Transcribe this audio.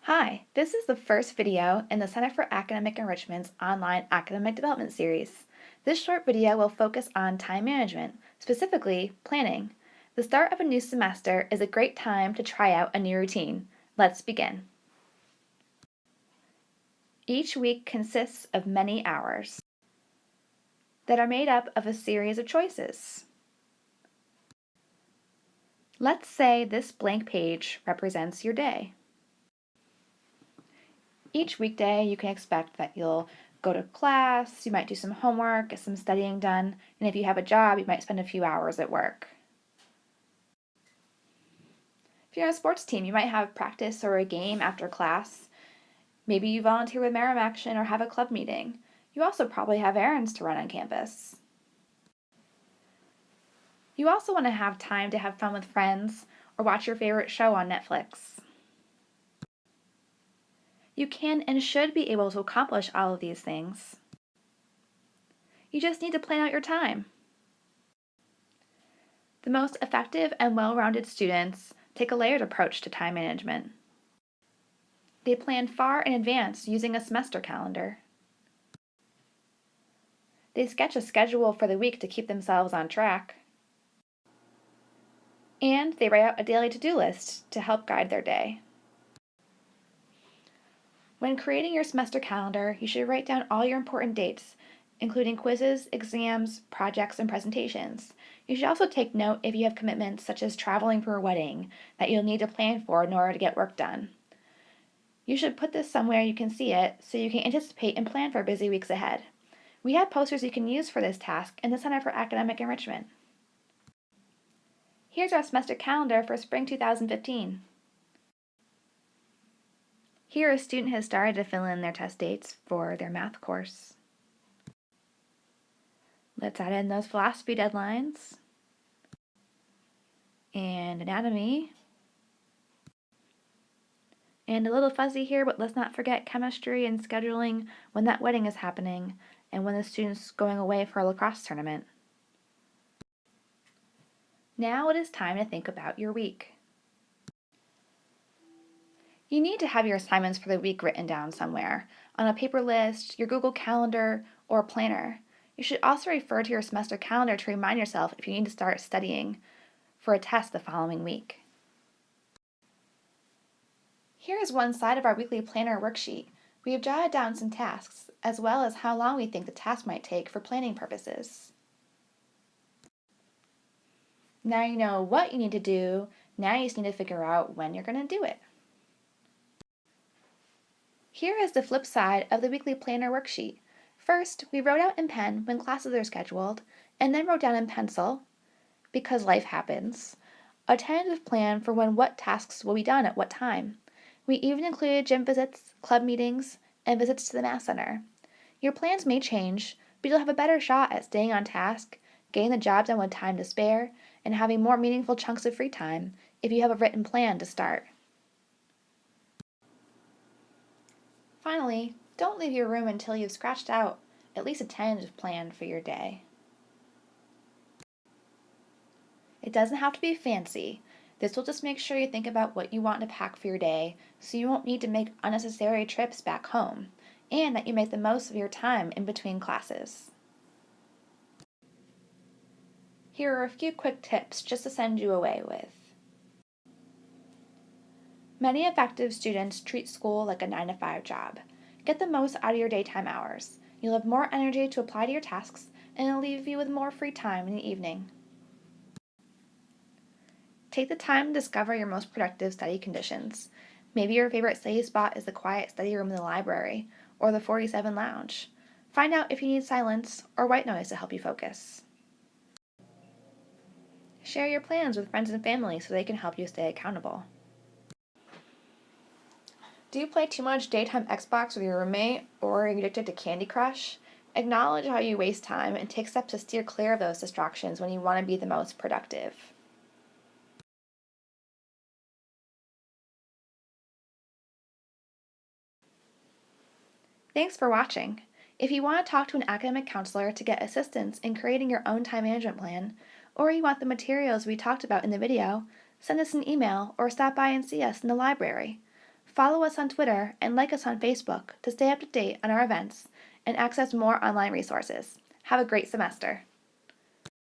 Hi, this is the first video in the Center for Academic Enrichment's online academic development series. This short video will focus on time management, specifically planning. The start of a new semester is a great time to try out a new routine. Let's begin. Each week consists of many hours that are made up of a series of choices. Let's say this blank page represents your day. Each weekday, you can expect that you'll go to class, you might do some homework, get some studying done, and if you have a job, you might spend a few hours at work. If you're on a sports team, you might have practice or a game after class. Maybe you volunteer with Merrimack or have a club meeting. You also probably have errands to run on campus. You also want to have time to have fun with friends or watch your favorite show on Netflix. You can and should be able to accomplish all of these things. You just need to plan out your time. The most effective and well-rounded students take a layered approach to time management. They plan far in advance using a semester calendar. They sketch a schedule for the week to keep themselves on track. And they write out a daily to-do list to help guide their day. When creating your semester calendar, you should write down all your important dates, including quizzes, exams, projects, and presentations. You should also take note if you have commitments such as traveling for a wedding that you'll need to plan for in order to get work done. You should put this somewhere you can see it so you can anticipate and plan for busy weeks ahead. We have posters you can use for this task in the Center for Academic Enrichment. Here's our semester calendar for spring 2015. Here, a student has started to fill in their test dates for their math course. Let's add in those philosophy deadlines and anatomy. And a little fuzzy here, but let's not forget chemistry and scheduling when that wedding is happening and when the student's going away for a lacrosse tournament. Now it is time to think about your week. You need to have your assignments for the week written down somewhere, on a paper list, your Google Calendar, or a planner. You should also refer to your semester calendar to remind yourself if you need to start studying for a test the following week. Here is one side of our weekly planner worksheet. We have jotted down some tasks, as well as how long we think the task might take for planning purposes. Now you know what you need to do, now you just need to figure out when you're going to do it. Here is the flip side of the weekly planner worksheet. First, we wrote out in pen when classes are scheduled, and then wrote down in pencil, because life happens, a tentative plan for when what tasks will be done at what time. We even included gym visits, club meetings, and visits to the math center. Your plans may change, but you'll have a better shot at staying on task, getting the job done with time to spare, and having more meaningful chunks of free time if you have a written plan to start. Finally, don't leave your room until you've scratched out at least a tentative plan for your day. It doesn't have to be fancy. This will just make sure you think about what you want to pack for your day so you won't need to make unnecessary trips back home, and that you make the most of your time in between classes. Here are a few quick tips just to send you away with. Many effective students treat school like a 9-to-5 job. Get the most out of your daytime hours. You'll have more energy to apply to your tasks, and it'll leave you with more free time in the evening. Take the time to discover your most productive study conditions. Maybe your favorite study spot is the quiet study room in the library, or the 47 lounge. Find out if you need silence or white noise to help you focus. Share your plans with friends and family so they can help you stay accountable. Do you play too much daytime Xbox with your roommate, or are you addicted to Candy Crush? Acknowledge how you waste time and take steps to steer clear of those distractions when you want to be the most productive. Thanks for watching. If you want to talk to an academic counselor to get assistance in creating your own time management plan, or you want the materials we talked about in the video, send us an email or stop by and see us in the library. Follow us on Twitter and like us on Facebook to stay up to date on our events and access more online resources. Have a great semester.